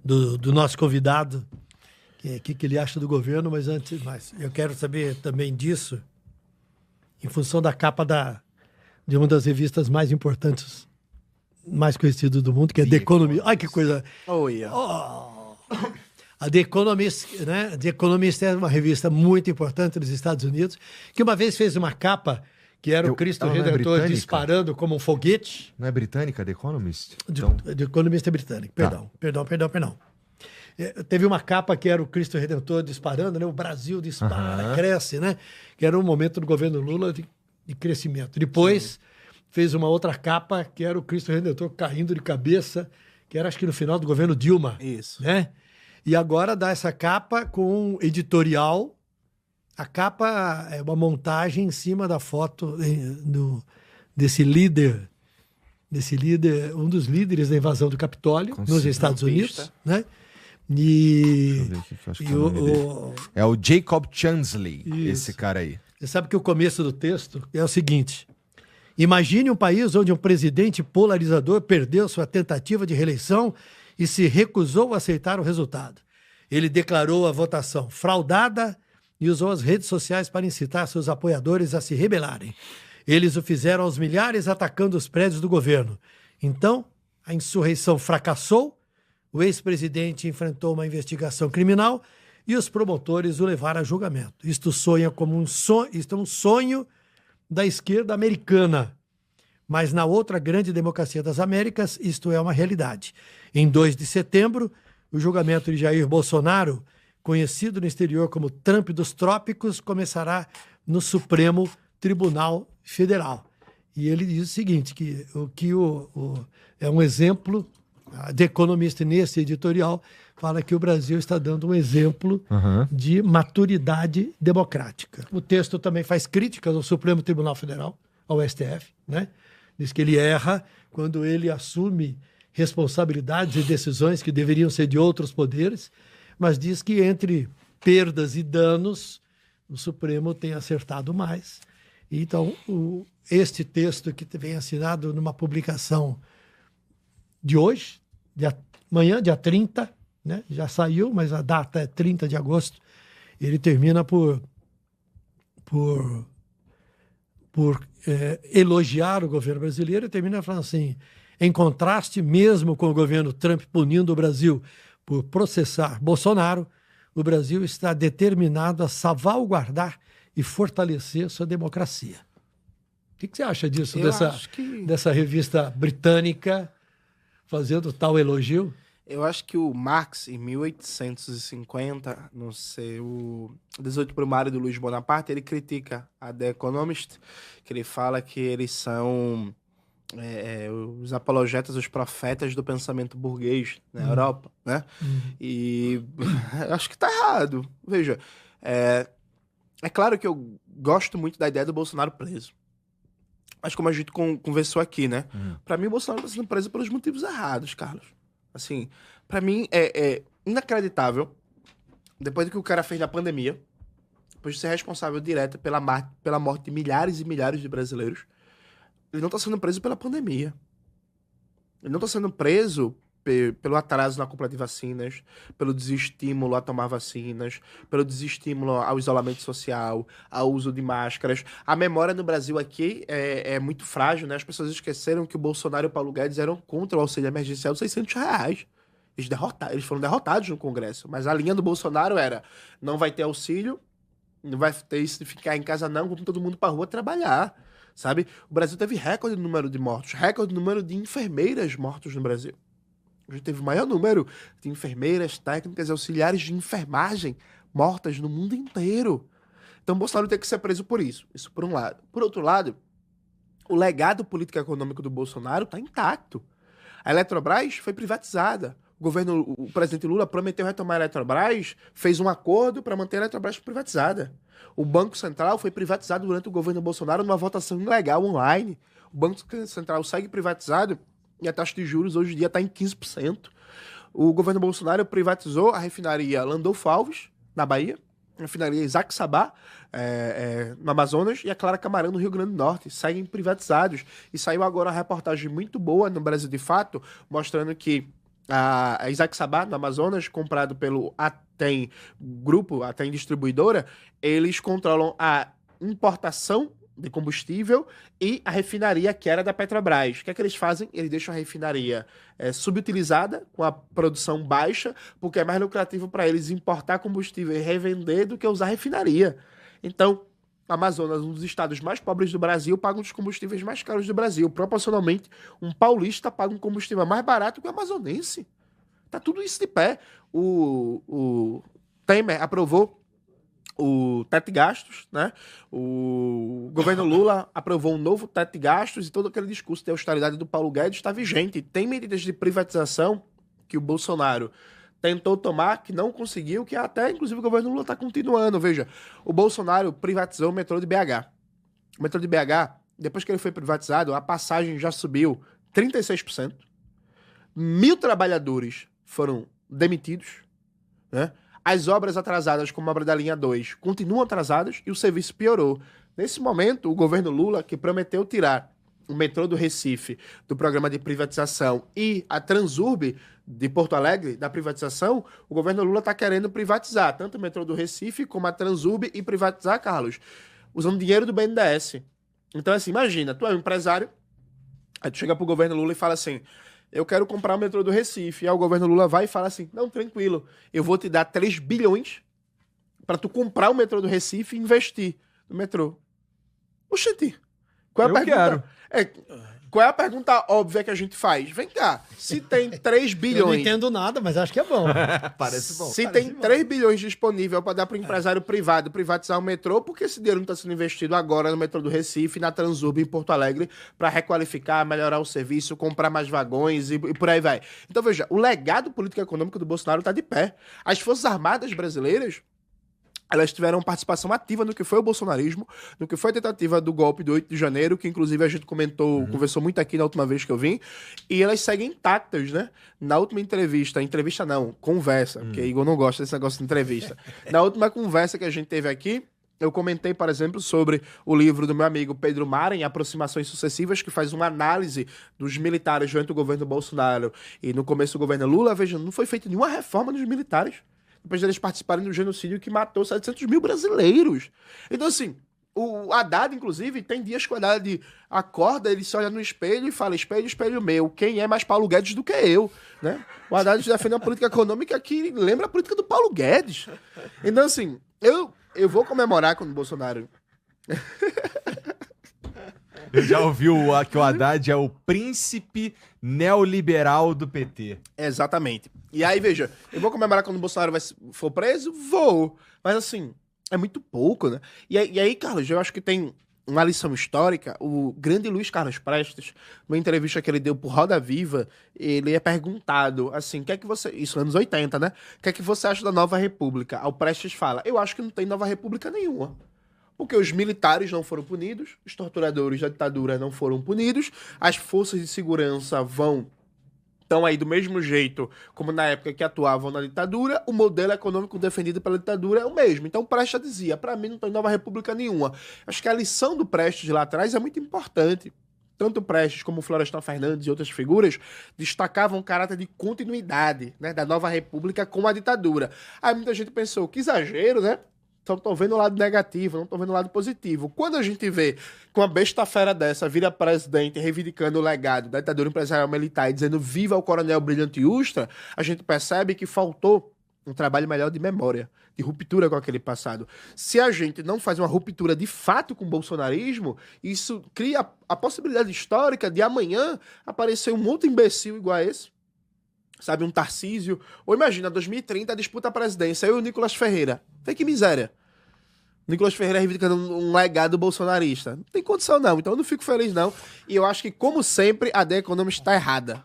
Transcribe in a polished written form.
do nosso convidado, que ele acha do governo, mas eu quero saber também disso, em função da capa de uma das revistas mais importantes, mais conhecidas do mundo, que é The Economist. Ai, que coisa! A The Economist, né? The Economist é uma revista muito importante dos Estados Unidos, que uma vez fez uma capa que era o Cristo Redentor disparando como um foguete. Não é britânica, The Economist? The Economist é britânico, perdão. Teve uma capa que era o Cristo Redentor disparando, né? O Brasil dispara, cresce, né? Que era um momento do governo Lula de crescimento. Depois fez uma outra capa que era o Cristo Redentor caindo de cabeça, que era acho que no final do governo Dilma. Isso. Né? E agora dá essa capa com editorial. A capa é uma montagem em cima da foto desse líder, um dos líderes da invasão do Capitólio nos Estados Unidos, né? É o Jacob Chansley, Isso. esse cara aí. Você sabe que o começo do texto é o seguinte: imagine um país onde um presidente polarizador perdeu sua tentativa de reeleição e se recusou a aceitar o resultado. Ele declarou a votação fraudada e usou as redes sociais para incitar seus apoiadores a se rebelarem. Eles o fizeram aos milhares atacando os prédios do governo. Então, a insurreição fracassou, o ex-presidente enfrentou uma investigação criminal e os promotores o levaram a julgamento. Isto é um sonho da esquerda americana. Mas na outra grande democracia das Américas, isto é uma realidade. Em 2 de setembro, o julgamento de Jair Bolsonaro, conhecido no exterior como Trump dos Trópicos, começará no Supremo Tribunal Federal. E ele diz o seguinte, que é um exemplo, a The Economist nesse editorial fala que o Brasil está dando um exemplo de maturidade democrática. O texto também faz críticas ao Supremo Tribunal Federal, ao STF, né? Diz que ele erra quando ele assume responsabilidades e decisões que deveriam ser de outros poderes, mas diz que entre perdas e danos, o Supremo tem acertado mais. Então, este texto que vem assinado numa publicação de hoje, amanhã, dia 30, né? Já saiu, mas a data é 30 de agosto, ele termina por elogiar o governo brasileiro e termina falando assim: em contraste, mesmo com o governo Trump punindo o Brasil por processar Bolsonaro, o Brasil está determinado a salvaguardar e fortalecer sua democracia. O que você acha disso, dessa revista britânica fazendo tal elogio? Eu acho que o Marx, em 1850, no seu 18 Primário do Luiz Bonaparte, ele critica a The Economist, que ele fala que eles são os apologetas, os profetas do pensamento burguês na Europa, né? E acho que tá errado. Veja, é claro que eu gosto muito da ideia do Bolsonaro preso. Mas como a gente conversou aqui, né? Pra mim, o Bolsonaro tá sendo preso pelos motivos errados, Carlos. Assim, pra mim é inacreditável, depois do que o cara fez na pandemia, depois de ser responsável direto pela morte de milhares e milhares de brasileiros, ele não tá sendo preso pela pandemia. Ele não tá sendo preso pelo atraso na compra de vacinas, pelo desestímulo a tomar vacinas, pelo desestímulo ao isolamento social, ao uso de máscaras. A memória no Brasil aqui é muito frágil, né? As pessoas esqueceram que o Bolsonaro e o Paulo Guedes eram contra o auxílio emergencial de R$600. Eles foram derrotados no Congresso, mas a linha do Bolsonaro era: não vai ter auxílio, não vai ter isso de ficar em casa não, vamos todo mundo pra rua trabalhar, sabe? O Brasil teve recorde no número de mortos, recorde no número de enfermeiras mortas no Brasil. A gente teve o maior número de enfermeiras, técnicas e auxiliares de enfermagem mortas no mundo inteiro. Então, Bolsonaro tem que ser preso por isso. Isso por um lado. Por outro lado, o legado político e econômico do Bolsonaro está intacto. A Eletrobras foi privatizada. O presidente Lula prometeu retomar a Eletrobras, fez um acordo para manter a Eletrobras privatizada. O Banco Central foi privatizado durante o governo Bolsonaro numa votação ilegal online. O Banco Central segue privatizado e a taxa de juros hoje em dia está em 15%. O governo Bolsonaro privatizou a refinaria Landolfo Alves, na Bahia, a refinaria Isaac Sabá, no Amazonas, e a Clara Camarão, no Rio Grande do Norte, seguem privatizados. E saiu agora uma reportagem muito boa no Brasil de Fato, mostrando que a Isaac Sabá, no Amazonas, comprado pelo Atem Grupo, Atem Distribuidora, eles controlam a importação de combustível e a refinaria que era da Petrobras. O que é que eles fazem? Eles deixam a refinaria subutilizada, com a produção baixa, porque é mais lucrativo para eles importar combustível e revender do que usar refinaria. Então, Amazonas, um dos estados mais pobres do Brasil, paga um dos combustíveis mais caros do Brasil. Proporcionalmente, um paulista paga um combustível mais barato que o amazonense. Tá tudo isso de pé. O Temer aprovou o teto de gastos, né? O governo Lula aprovou um novo teto de gastos e todo aquele discurso de austeridade do Paulo Guedes está vigente. Tem medidas de privatização que o Bolsonaro tentou tomar, que não conseguiu, que até, inclusive, o governo Lula está continuando. Veja, o Bolsonaro privatizou o metrô de BH. O metrô de BH, depois que ele foi privatizado, a passagem já subiu 36%. 1.000 trabalhadores foram demitidos, né? As obras atrasadas, como a obra da linha 2, continuam atrasadas e o serviço piorou. Nesse momento, o governo Lula, que prometeu tirar o metrô do Recife do programa de privatização e a Transurb de Porto Alegre da privatização, o governo Lula está querendo privatizar tanto o metrô do Recife como a Transurb e privatizar, Carlos, usando dinheiro do BNDES. Então, assim, imagina, tu é um empresário, aí tu chega pro governo Lula e fala assim: eu quero comprar o metrô do Recife. E aí o governo Lula vai e fala assim: não, tranquilo, eu vou te dar 3 bilhões para tu comprar o metrô do Recife e investir no metrô. Oxente, qual é a pergunta? Qual é a pergunta óbvia que a gente faz? Vem cá, se tem 3 bilhões... Eu não entendo nada, mas acho que é bom. Parece bom. Se tem 3 bilhões disponível para dar para o empresário privado privatizar o metrô, por que esse dinheiro não está sendo investido agora no metrô do Recife, na Transurb em Porto Alegre, para requalificar, melhorar o serviço, comprar mais vagões e por aí vai? Então veja, o legado político-econômico do Bolsonaro está de pé. As Forças Armadas brasileiras, elas tiveram participação ativa no que foi o bolsonarismo, no que foi a tentativa do golpe do 8 de janeiro, que inclusive a gente conversou muito aqui na última vez que eu vim, e elas seguem intactas, né? Na última entrevista não, conversa, porque Igor não gosta desse negócio de entrevista. Na última conversa que a gente teve aqui, eu comentei, por exemplo, sobre o livro do meu amigo Pedro Maren, Aproximações Sucessivas, que faz uma análise dos militares durante o governo Bolsonaro e no começo do governo Lula. Veja, não foi feita nenhuma reforma dos militares depois deles participarem do genocídio que matou 700 mil brasileiros. Então, assim, o Haddad, inclusive, tem dias que o Haddad acorda, ele se olha no espelho e fala: espelho, espelho meu, quem é mais Paulo Guedes do que eu? Né? O Haddad defende uma política econômica que lembra a política do Paulo Guedes. Então, assim, eu vou comemorar quando o Bolsonaro... Eu já ouvi que o Haddad é o príncipe neoliberal do PT. Exatamente. E aí, veja, eu vou comemorar quando o Bolsonaro for preso? Vou. Mas, assim, é muito pouco, né? E aí, Carlos, eu acho que tem uma lição histórica. O grande Luiz Carlos Prestes, numa entrevista que ele deu pro Roda Viva, ele é perguntado, assim, o que é que você... Isso anos 80, né? O que é que você acha da Nova República? Aí o Prestes fala: eu acho que não tem Nova República nenhuma. Porque os militares não foram punidos, os torturadores da ditadura não foram punidos, as forças de segurança estão aí do mesmo jeito como na época que atuavam na ditadura, o modelo econômico defendido pela ditadura é o mesmo. Então Prestes dizia: para mim não tem Nova República nenhuma. Acho que a lição do Prestes lá atrás é muito importante. Tanto Prestes como Florestan Fernandes e outras figuras destacavam o caráter de continuidade, né, da Nova República com a ditadura. Aí muita gente pensou: que exagero, né? Então tô vendo o lado negativo, não tô vendo o lado positivo. Quando a gente vê que uma besta-fera dessa vira presidente reivindicando o legado da ditadura empresarial militar e dizendo viva o coronel Brilhante Ustra, a gente percebe que faltou um trabalho melhor de memória, de ruptura com aquele passado. Se a gente não faz uma ruptura de fato com o bolsonarismo, isso cria a possibilidade histórica de amanhã aparecer um outro imbecil igual a esse. Sabe, um Tarcísio. Ou imagina, 2030, a disputa à presidência, eu e o Nicolas Ferreira. Vê que miséria. O Nicolas Ferreira reivindicando um legado bolsonarista. Não tem condição, não. Então eu não fico feliz, não. E eu acho que, como sempre, a The Economist está errada.